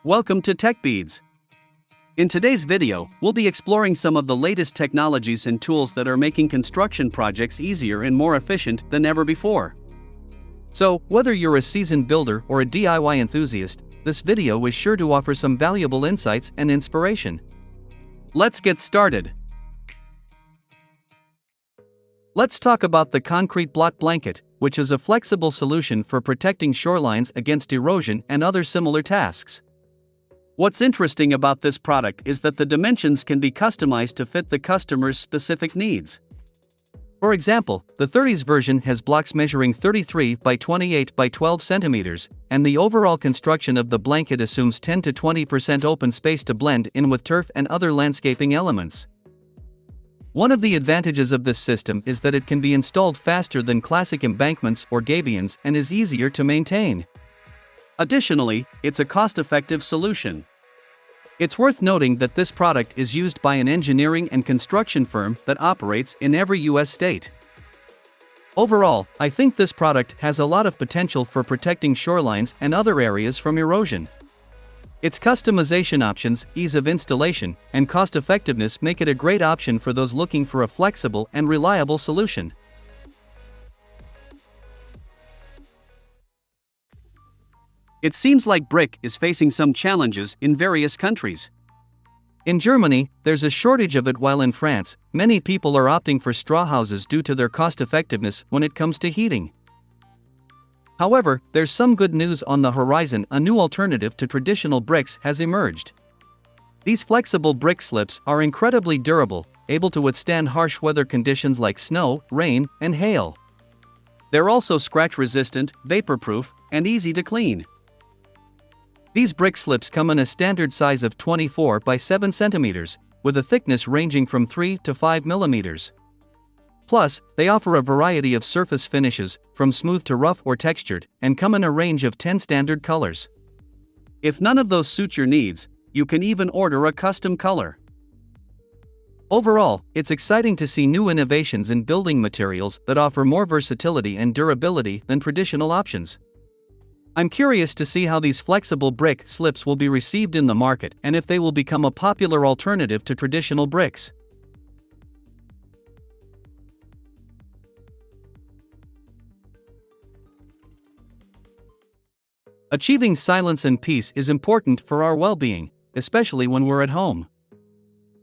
Welcome to TechBeads. In today's video, we'll be exploring some of the latest technologies and tools that are making construction projects easier and more efficient than ever before. So, whether you're a seasoned builder or a DIY enthusiast, this video is sure to offer some valuable insights and inspiration. Let's get started. Let's talk about the concrete block blanket, which is a flexible solution for protecting shorelines against erosion and other similar tasks. What's interesting about this product is that the dimensions can be customized to fit the customer's specific needs. For example, the 30s version has blocks measuring 33 by 28 by 12 centimeters, and the overall construction of the blanket assumes 10 to 20% open space to blend in with turf and other landscaping elements. One of the advantages of this system is that it can be installed faster than classic embankments or gabions and is easier to maintain. Additionally, it's a cost-effective solution. It's worth noting that this product is used by an engineering and construction firm that operates in every US state. Overall, I think this product has a lot of potential for protecting shorelines and other areas from erosion. Its customization options, ease of installation, and cost-effectiveness make it a great option for those looking for a flexible and reliable solution. It seems like brick is facing some challenges in various countries. In Germany, there's a shortage of it, while in France, many people are opting for straw houses due to their cost-effectiveness when it comes to heating. However, there's some good news on the horizon. A new alternative to traditional bricks has emerged. These flexible brick slips are incredibly durable, able to withstand harsh weather conditions like snow, rain, and hail. They're also scratch-resistant, vapor-proof, and easy to clean. These brick slips come in a standard size of 24 by 7 centimeters, with a thickness ranging from 3 to 5 millimeters. Plus, they offer a variety of surface finishes, from smooth to rough or textured, and come in a range of 10 standard colors. If none of those suit your needs, you can even order a custom color. Overall, it's exciting to see new innovations in building materials that offer more versatility and durability than traditional options. I'm curious to see how these flexible brick slips will be received in the market and if they will become a popular alternative to traditional bricks. Achieving silence and peace is important for our well-being, especially when we're at home.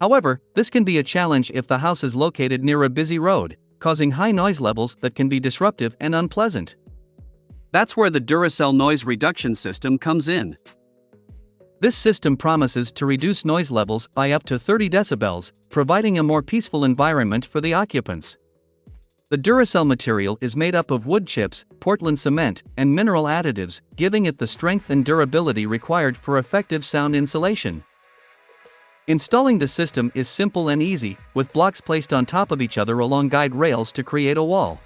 However, this can be a challenge if the house is located near a busy road, causing high noise levels that can be disruptive and unpleasant. That's where the Durisol noise reduction system comes in. This system promises to reduce noise levels by up to 30 decibels, providing a more peaceful environment for the occupants. The Durisol material is made up of wood chips, Portland cement, and mineral additives, giving it the strength and durability required for effective sound insulation. Installing the system is simple and easy, with blocks placed on top of each other along guide rails to create a wall.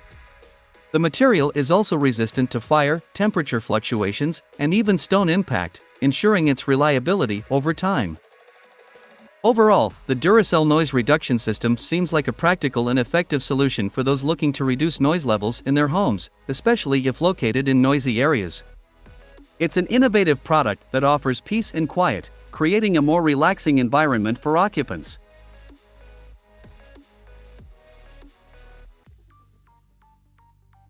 The material is also resistant to fire, temperature fluctuations, and even stone impact, ensuring its reliability over time. Overall, the Durisol noise reduction system seems like a practical and effective solution for those looking to reduce noise levels in their homes, especially if located in noisy areas. It's an innovative product that offers peace and quiet, creating a more relaxing environment for occupants.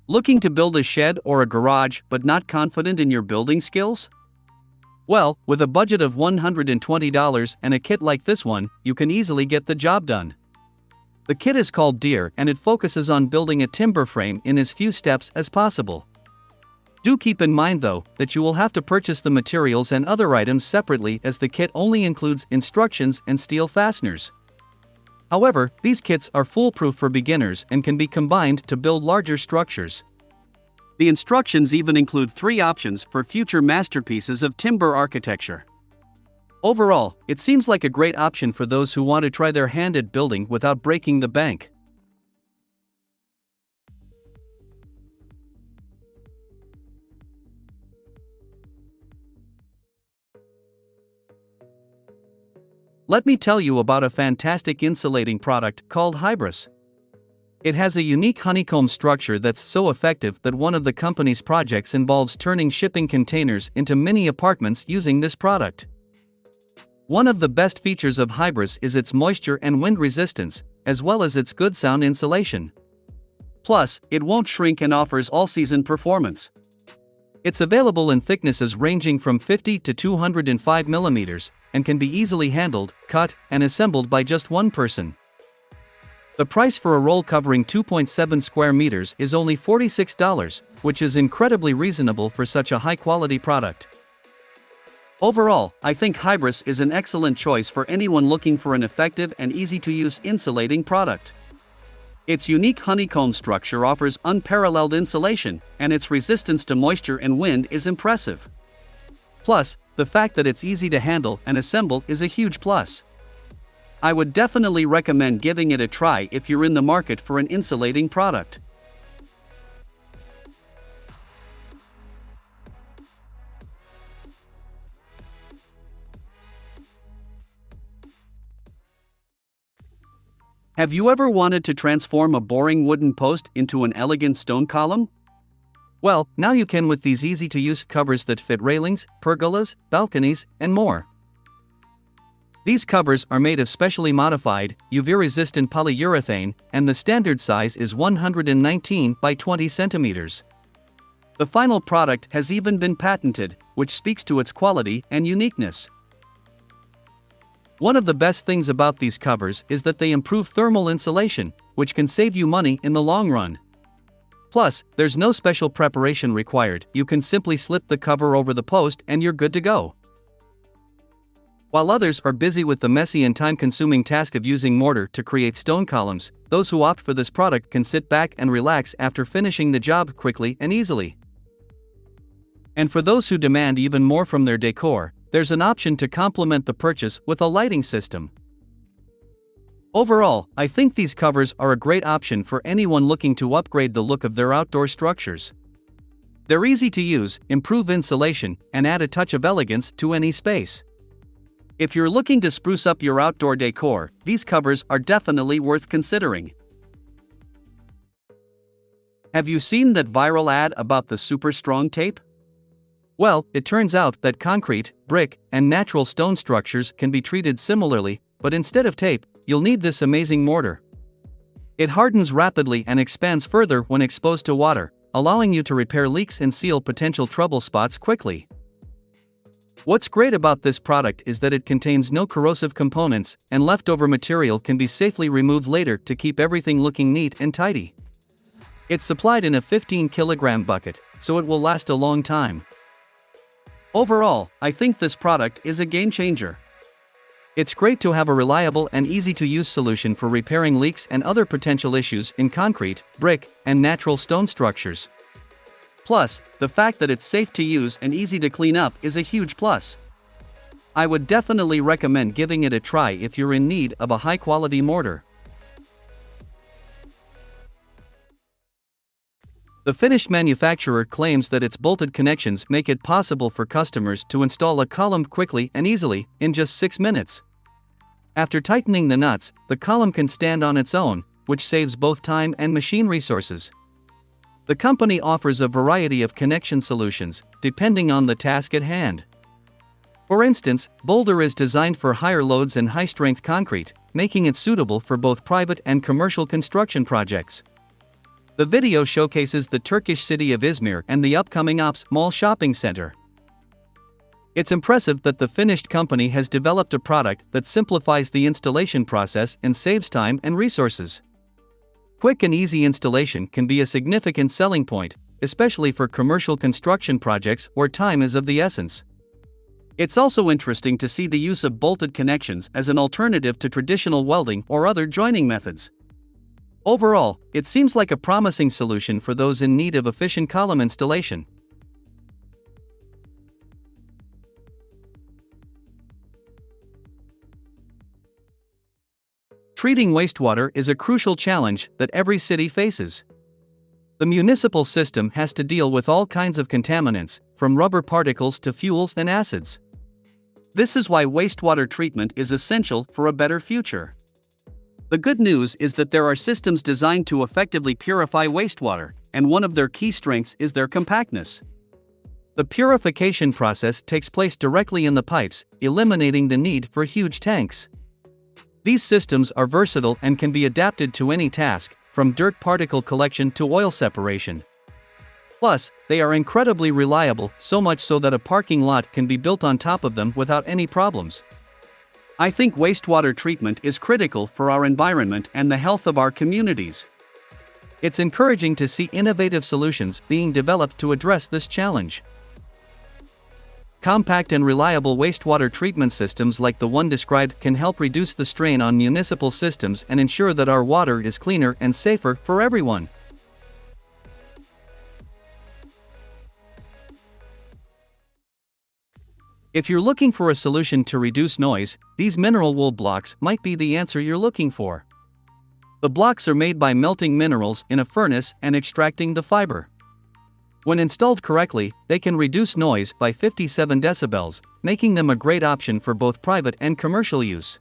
Looking to build a shed or a garage but not confident in your building skills? Well, with a budget of $120 and a kit like this one, you can easily get the job done. The kit is called Deer and it focuses on building a timber frame in as few steps as possible. Do keep in mind though, that you will have to purchase the materials and other items separately, as the kit only includes instructions and steel fasteners. However, these kits are foolproof for beginners and can be combined to build larger structures. The instructions even include 3 options for future masterpieces of timber architecture. Overall, it seems like a great option for those who want to try their hand at building without breaking the bank. Let me tell you about a fantastic insulating product called HYBRIS. It has a unique honeycomb structure that's so effective that one of the company's projects involves turning shipping containers into mini apartments using this product. One of the best features of HYBRIS is its moisture and wind resistance, as well as its good sound insulation. Plus, it won't shrink and offers all-season performance. It's available in thicknesses ranging from 50 to 205 mm, and can be easily handled, cut, and assembled by just one person. The price for a roll covering 2.7 square meters is only $46, which is incredibly reasonable for such a high-quality product. Overall, I think HYBRIS is an excellent choice for anyone looking for an effective and easy-to-use insulating product. Its unique honeycomb structure offers unparalleled insulation, and its resistance to moisture and wind is impressive. Plus, the fact that it's easy to handle and assemble is a huge plus. I would definitely recommend giving it a try if you're in the market for an insulating product. Have you ever wanted to transform a boring wooden post into an elegant stone column? Well, now you can with these easy-to-use covers that fit railings, pergolas, balconies, and more. These covers are made of specially modified, UV-resistant polyurethane, and the standard size is 119 by 20 centimeters. The final product has even been patented, which speaks to its quality and uniqueness. One of the best things about these covers is that they improve thermal insulation, which can save you money in the long run. Plus, there's no special preparation required, you can simply slip the cover over the post and you're good to go. While others are busy with the messy and time-consuming task of using mortar to create stone columns, those who opt for this product can sit back and relax after finishing the job quickly and easily. And for those who demand even more from their decor, there's an option to complement the purchase with a lighting system. Overall, I think these covers are a great option for anyone looking to upgrade the look of their outdoor structures. They're easy to use, improve insulation, and add a touch of elegance to any space. If you're looking to spruce up your outdoor decor, these covers are definitely worth considering. Have you seen that viral ad about the super strong tape? Well, it turns out that concrete, brick, and natural stone structures can be treated similarly, but instead of tape, you'll need this amazing mortar. It hardens rapidly and expands further when exposed to water, allowing you to repair leaks and seal potential trouble spots quickly. What's great about this product is that it contains no corrosive components, and leftover material can be safely removed later to keep everything looking neat and tidy. It's supplied in a 15-kilogram bucket, so it will last a long time. Overall, I think this product is a game changer. It's great to have a reliable and easy-to-use solution for repairing leaks and other potential issues in concrete, brick, and natural stone structures. Plus, the fact that it's safe to use and easy to clean up is a huge plus. I would definitely recommend giving it a try if you're in need of a high-quality mortar. The finished manufacturer claims that its bolted connections make it possible for customers to install a column quickly and easily, in just 6 minutes. After tightening the nuts, the column can stand on its own, which saves both time and machine resources. The company offers a variety of connection solutions, depending on the task at hand. For instance, Boulder is designed for higher loads and high-strength concrete, making it suitable for both private and commercial construction projects. The video showcases the Turkish city of Izmir and the upcoming Ops Mall shopping center. It's impressive that the finished company has developed a product that simplifies the installation process and saves time and resources. Quick and easy installation can be a significant selling point, especially for commercial construction projects where time is of the essence. It's also interesting to see the use of bolted connections as an alternative to traditional welding or other joining methods. Overall, it seems like a promising solution for those in need of efficient column installation. Treating wastewater is a crucial challenge that every city faces. The municipal system has to deal with all kinds of contaminants, from rubber particles to fuels and acids. This is why wastewater treatment is essential for a better future. The good news is that there are systems designed to effectively purify wastewater, and one of their key strengths is their compactness. The purification process takes place directly in the pipes, eliminating the need for huge tanks. These systems are versatile and can be adapted to any task, from dirt particle collection to oil separation. Plus, they are incredibly reliable, so much so that a parking lot can be built on top of them without any problems. I think wastewater treatment is critical for our environment and the health of our communities. It's encouraging to see innovative solutions being developed to address this challenge. Compact and reliable wastewater treatment systems like the one described can help reduce the strain on municipal systems and ensure that our water is cleaner and safer for everyone. If you're looking for a solution to reduce noise, these mineral wool blocks might be the answer you're looking for. The blocks are made by melting minerals in a furnace and extracting the fiber. When installed correctly, they can reduce noise by 57 decibels, making them a great option for both private and commercial use.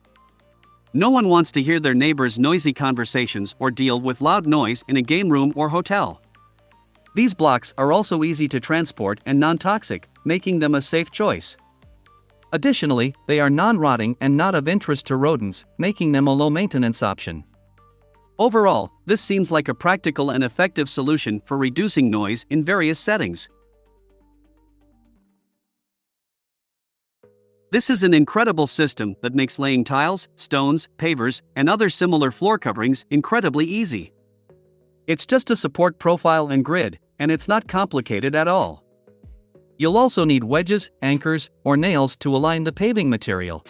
No one wants to hear their neighbors' noisy conversations or deal with loud noise in a game room or hotel. These blocks are also easy to transport and non-toxic, making them a safe choice. Additionally, they are non-rotting and not of interest to rodents, making them a low-maintenance option. Overall, this seems like a practical and effective solution for reducing noise in various settings. This is an incredible system that makes laying tiles, stones, pavers, and other similar floor coverings incredibly easy. It's just a support profile and grid, and it's not complicated at all. You'll also need wedges, anchors, or nails to align the paving material.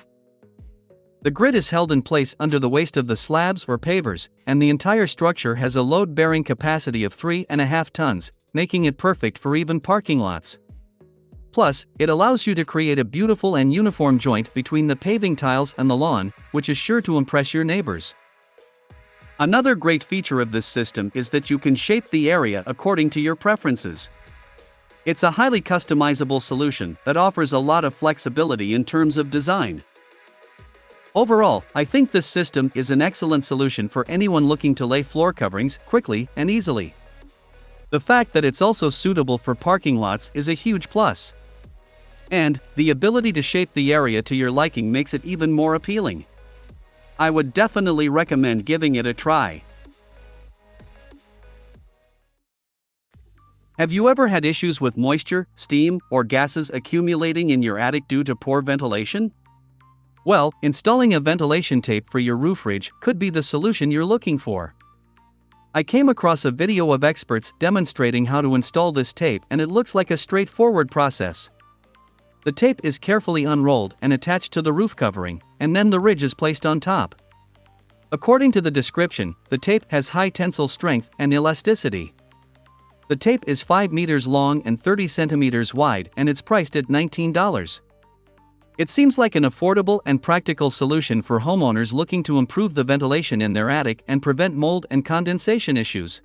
The grid is held in place under the waist of the slabs or pavers, and the entire structure has a load-bearing capacity of 3.5 tons, making it perfect for even parking lots. Plus, it allows you to create a beautiful and uniform joint between the paving tiles and the lawn, which is sure to impress your neighbors. Another great feature of this system is that you can shape the area according to your preferences. It's a highly customizable solution that offers a lot of flexibility in terms of design. Overall, I think this system is an excellent solution for anyone looking to lay floor coverings quickly and easily. The fact that it's also suitable for parking lots is a huge plus. And the ability to shape the area to your liking makes it even more appealing. I would definitely recommend giving it a try. Have you ever had issues with moisture, steam, or gases accumulating in your attic due to poor ventilation? Well, installing a ventilation tape for your roof ridge could be the solution you're looking for. I came across a video of experts demonstrating how to install this tape, and it looks like a straightforward process. The tape is carefully unrolled and attached to the roof covering, and then the ridge is placed on top. According to the description, the tape has high tensile strength and elasticity. The tape is 5 meters long and 30 centimeters wide, and it's priced at $19. It seems like an affordable and practical solution for homeowners looking to improve the ventilation in their attic and prevent mold and condensation issues.